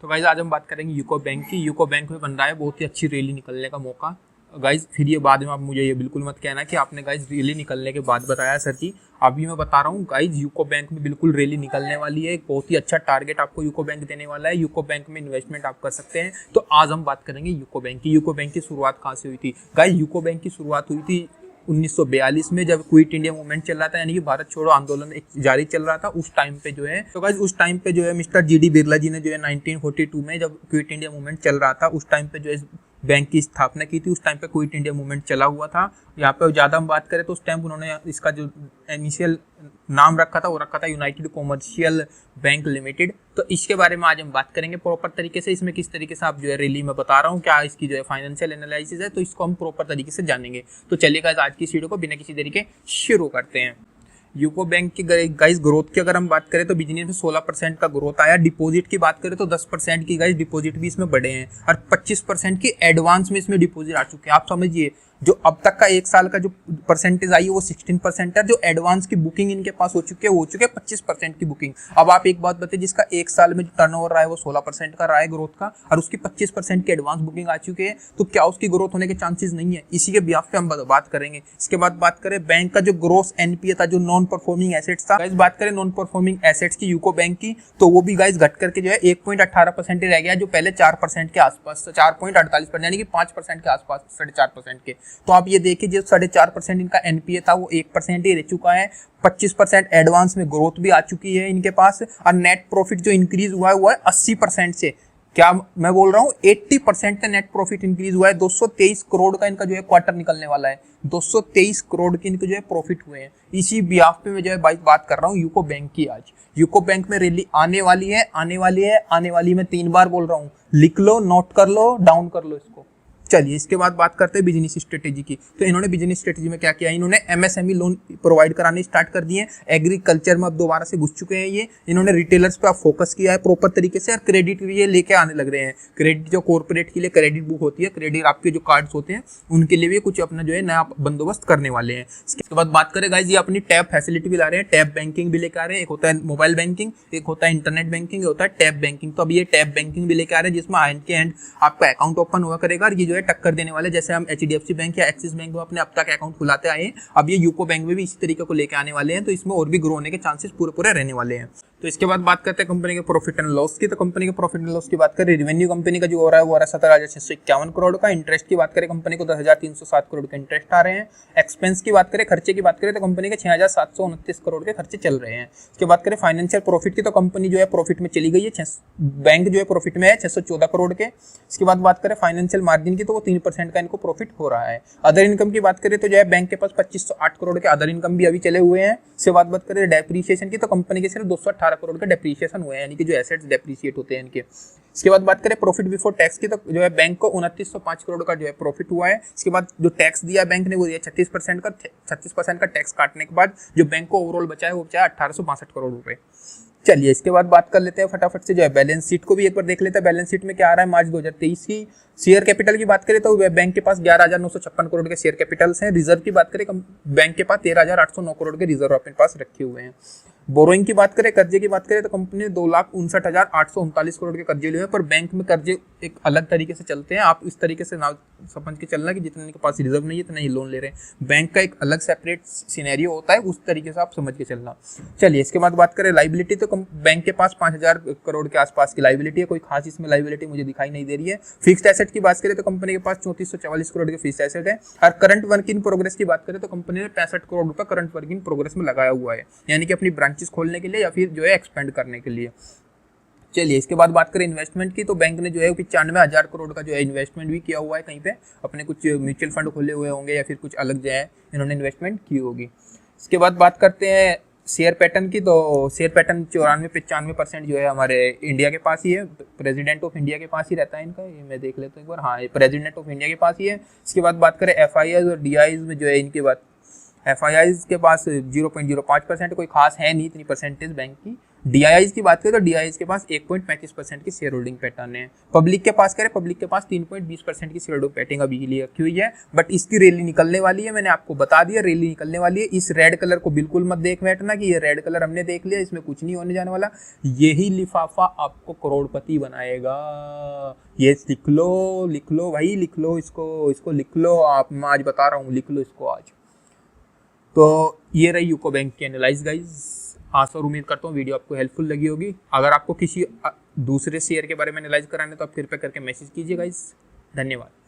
तो गाइज आज हम बात करेंगे यूको बैंक की। यूको बैंक में बन रहा है बहुत ही अच्छी रैली निकलने का मौका। गाइज फिर ये बाद में आप मुझे ये बिल्कुल मत कहना कि आपने गाइज रैली निकलने के बाद बताया सर जी। अभी मैं बता रहा हूँ गाइज यूको बैंक में बिल्कुल रैली निकलने वाली है। एक बहुत ही अच्छा टारगेट आपको यूको बैंक देने वाला है। यूको बैंक में इन्वेस्टमेंट आप कर सकते हैं। तो आज हम बात करेंगे यूको बैंक की। यूको बैंक की शुरुआत कहाँ से हुई थी गाइज? यूको बैंक की शुरुआत हुई थी 1942 में, जब क्विट इंडिया मूवमेंट चल रहा था, यानी कि भारत छोड़ो आंदोलन एक जारी चल रहा था। उस टाइम पे जो है तो गाइस उस टाइम पे जो है मिस्टर जीडी बिरला जी ने जो है 1942 में जब क्विट इंडिया मूवमेंट चल रहा था उस टाइम पे जो है बैंक की स्थापना की थी। उस टाइम पे क्विट इंडिया मूवमेंट चला हुआ था। यहाँ पे ज़्यादा हम बात करें तो उस टाइम उन्होंने इसका जो इनिशियल नाम रखा था वो रखा था यूनाइटेड कॉमर्शियल बैंक लिमिटेड। तो इसके बारे में आज हम बात करेंगे प्रॉपर तरीके से। इसमें किस तरीके से आप जो है रैली में बता रहा हूँ क्या इसकी जो है फाइनेंशियल एनालिसिस है, तो इसको हम प्रॉपर तरीके से जानेंगे। तो चलिए गाइस आज की वीडियो को बिना किसी देरी के शुरू करते हैं। यूको बैंक की गाइस ग्रोथ की अगर हम बात करें तो बिजनेस में 16% का ग्रोथ आया। डिपॉजिट की बात करें तो 10% की गाइस डिपॉजिट भी इसमें बढ़े हैं और 25% की एडवांस में इसमें डिपॉजिट आ चुके हैं। आप समझिए जो अब तक का एक साल का जो परसेंटेज आई है वो 16% है। जो एडवांस की बुकिंग इनके पास हो चुकी है वो हो चुके हैं 25% की बुकिंग। अब आप एक बात बताइए, जिसका एक साल में जो टर्नओवर रहा है वो 16% का रहा है ग्रोथ का और उसकी 25% की एडवांस बुकिंग आ चुकी है, तो क्या उसकी ग्रोथ होने के चांसेस नहीं है? इसी के बिहाफ पे हम बात करेंगे। इसके बाद बात करें बैंक का जो ग्रोस एनपीए था, जो नॉन परफॉर्मिंग एसेट्स था। गाइस बात करें नॉन परफॉर्मिंग एसेट्स की यूको बैंक की, तो वो भी गाइस घट करके जो है 1.18% रह गया, जो पहले 4% के आसपास 4.48%, यानी कि 5% के आसपास 4.5% के। तो आप ये देखिए जो 4.5% इनका एनपीए था वो 1% ही रह चुका है। 25% एडवांस में ग्रोथ भी आ चुकी है इनके पास और नेट प्रॉफिट जो इंक्रीज हुआ है वो है 80% से, क्या मैं बोल रहा हूँ 80% का नेट प्रॉफिट इंक्रीज हुआ है। 223 करोड़ का इनका जो है क्वार्टर निकलने वाला है। 223 करोड़ के इनके जो है प्रॉफिट हुए हैं। इसी बिहाफ पे मैं जो है बात कर रहा हूँ यूको बैंक की। आज यूको बैंक में रैली आने वाली है, आने वाली है, आने वाली। मैं 3 बार बोल रहा हूँ, लिख लो, नोट कर लो, डाउन कर लो इसको। चलिए इसके बाद बात करते हैं बिजनेस स्ट्रेटेजी की। तो इन्होंने बिजनेस स्ट्रेटेजी में क्या किया, इन्होंने एमएसएमई लोन प्रोवाइड कराने स्टार्ट कर दिए। एग्रीकल्चर में अब दोबारा से घुस चुके हैं ये। इन्होंने रिटेलर्स पे अब फोकस किया है प्रॉपर तरीके से और क्रेडिट भी ये लेके आने लग रहे हैं। क्रेडिट जो कॉर्पोरेट के लिए क्रेडिट बुक होती है, क्रेडिट आपके जो कार्ड्स होते हैं उनके लिए भी कुछ अपना जो है नया बंदोबस्त करने वाले हैं। इसके बाद बात करें गाइस, ये अपनी टैब फैसिलिटी भी ला रहे हैं, टैब बैंकिंग भी लेके आ रहे हैं। एक होता है मोबाइल बैंकिंग, एक होता है इंटरनेट बैंकिंग, एक होता है टैब बैंकिंग। तो अब ये टैब बैंकिंग भी लेके आ रहे हैं जिसमें हैंड के हैंड आपका अकाउंट ओपन हुआ करेगा और ये जो है टक्कर देने वाले, जैसे हम एचडीएफसी बैंक या एक्सिस बैंक में अपने अब तक अकाउंट खुलाते आए हैं, अब ये यूको बैंक में भी इसी तरीके को लेके आने वाले हैं। तो इसमें और भी ग्रो होने के चांसेस पूरे रहने वाले हैं। तो इसके बाद बात करते हैं कंपनी के प्रॉफिट एंड लॉस की। तो कंपनी के प्रॉफिट एंड लॉस की बात करें, रेवेन्यू कंपनी का जो हो रहा है वो 17,651 करोड़ का। इंटरेस्ट की बात करें कंपनी को 10,307 करोड़ के इंटरेस्ट आ रहे हैं। एक्सपेंस की बात करें, खर्चे की बात करें तो कंपनी के 6,729 करोड़ के खर्चे चल रहे हैं। इसके बात करें फाइनेंशियल प्रॉफिट की, तो कंपनी जो है प्रॉफिट में चली गई है। बैंक जो है प्रॉफिट में है 614 करोड़ के। इसके बाद बात करें फाइनेंशियल मार्जिन की, तो वो 3% का इनको प्रॉफिट हो रहा है। अदर इनकम की बात करें तो जो है बैंक के पास 2508 करोड़ के अदर इनकम भी अभी चले हुए हैं। इसके बाद बात करें डेप्रीशिएशन की, तो कंपनी के सिर्फ 218 करोड़ के डेप्रीशिएशन हुए हैं, यानी कि जो एसेट्स डेप्रीशिएट होते हैं इनके। इसके बाद बात करें प्रॉफिट बिफोर टैक्स की, तो जो है बैंक को 2905 करोड़ का जो है प्रॉफिट हुआ है। इसके बाद जो टैक्स दिया बैंक ने वो दिया 36% का। 36% का टैक्स काटने के बाद जो बैंक को ओवरऑल बचा है वो बचा है 1862 करोड़ रुपए। चलिए इसके बाद बात कर लेते हैं फटाफट से जो है बैलेंस शीट को भी एक बार देख लेते हैं। बैलेंस शीट में क्या आ रहा है मार्च 2023 की। शेयर कैपिटल की बात करें तो बैंक के पास 11,956 करोड़ के शेयर कैपिटल्स हैं। रिजर्व की बात करें बैंक के पास 13,809 करोड़ के रिजर्व अपने पास रखे हुए हैं। बोरोइंग की बात करें, कर्जे की बात करें तो कंपनी ने 2,59,839 करोड़ के कर्जे लिए हैं। पर बैंक में कर्जे एक अलग तरीके से चलते हैं। आप इस तरीके से ना समझ के चलना कि जितने के पास रिजर्व नहीं है इतना ही लोन ले रहे हैं। बैंक का एक अलग सेपरेट सिनेरियो होता है, उस तरीके से आप समझ के चलना। चलिए इसके बाद बात करें लाइबिलिटी, तो बैंक के पास 5,000 करोड़ के आसपास की लाइबिलिटी है। कोई खास इसमें लाइबिलिटी मुझे दिखाई नहीं दे रही है। फिक्स्ड एसेट की बात करें तो कंपनी के पास 3444 करोड़ के फिक्स्ड एसेट है। और करंट वर्क इन प्रोग्रेस की बात करें तो कंपनी ने 65 करोड़ रुपए करंट वर्क इन प्रोग्रेस में लगाया हुआ है, यानी कि अपनी ब्रांचेस खोलने के लिए या फिर जो है एक्सपेंड करने के लिए। चलिए इसके बाद बात करें इन्वेस्टमेंट की, तो बैंक ने जो है 95,000 करोड़ का जो है इन्वेस्टमेंट भी किया हुआ है। कहीं पे अपने कुछ म्यूचुअल फंड खोले हुए होंगे या फिर कुछ अलग जो है इन्होंने इन्वेस्टमेंट की होगी। इसके बाद बात करते हैं शेयर पैटर्न की, तो शेयर पैटर्न 94-95% जो है हमारे इंडिया के पास ही है। प्रेसिडेंट ऑफ इंडिया के पास ही रहता है इनका, ये मैं देख लेता हूँ एक बार। हाँ, ये प्रेसिडेंट ऑफ इंडिया के पास ही है। इसके बाद बात करें एफआईआई और डीआईज में जो है इनके बाद एफआईआई के पास 0.05%, कोई खास है नहीं इतनी परसेंटेज बैंक की। DIIs की बात करें तो DIIs के पास 1.35% की शेयर होल्डिंग पैटर्न है। पब्लिक के पास करें, पब्लिक के पास 3.20% की शेयर होल्डिंग पैटर्न अभी के लिए रखी हुई है, बट इसकी रैली निकलने वाली है। मैंने आपको बता दिया रैली निकलने वाली है। इस रेड कलर को बिल्कुल मत देख बैठना कि ये रेड कलर हमने देख लिया, इसमें कुछ नहीं होने जाने वाला। यही लिफाफा आपको करोड़पति बनाएगा। ये लिख लो भाई, लिख लो इसको लिख लो। आप मैं आज बता रहा हूँ, लिख लो इसको आज। तो ये रही यूको बैंक की एनालाइज गाइज। आशा और उम्मीद करता हूँ वीडियो आपको हेल्पफुल लगी होगी। अगर आपको किसी दूसरे शेयर के बारे में एनालाइज कराना है तो आप कृपया करके मैसेज कीजिए गाइज। धन्यवाद।